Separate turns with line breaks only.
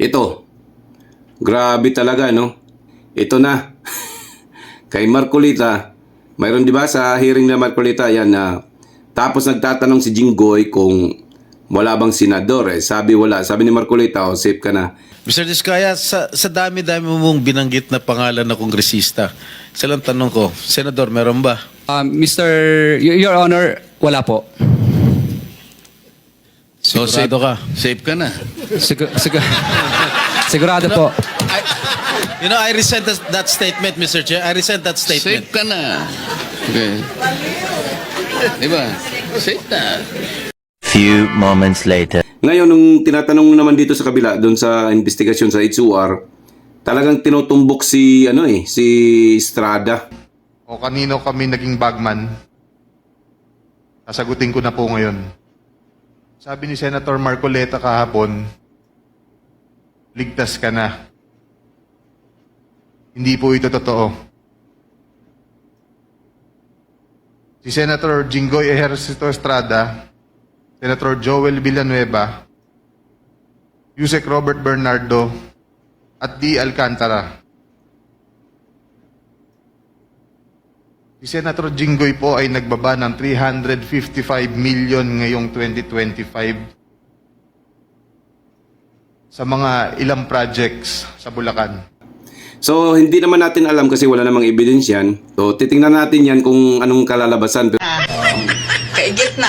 Ito, grabe talaga, no? Ito na. Kay Marcolita, mayroon 'di ba sa hearing na Marcolita yan na tapos nagtatanong si Jinggoy kung wala bang senador eh. Sabi wala. Sabi ni Marcolita, oh, safe ka na.
Mr. Diskaya, sa dami-dami mong binanggit na pangalan na kongresista, isa lang tanong ko, Senador, meron ba?
Your Honor, wala po.
So, sigurado ka?
Safe ka na.
Sigurado po.
You know, I resent that statement, Mr. Chair. I resent that statement.
Safe ka na. Okay. Diba? Safe na.
Few moments later.
Ngayon, nung tinatanong naman dito sa kabila, doon sa investigasyon sa HUR, talagang tinutumbok si, si Estrada.
O kanino kami naging bagman? Sasagutin ko na po ngayon. Sabi ni Senator Marcoleta kahapon, ligtas ka na. Hindi po ito totoo. Si Senator Jinggoy Ejercito Estrada, Senator Joel Villanueva, Yusek Robert Bernardo, at D. Alcantara. Si Senator Jinggoy po ay nagbaba ng 355 million ngayong 2025 sa mga ilang projects sa Bulacan.
So, hindi naman natin alam kasi wala namang evidence yan. So, titingnan natin yan kung anong kalalabasan.
Kaigit na.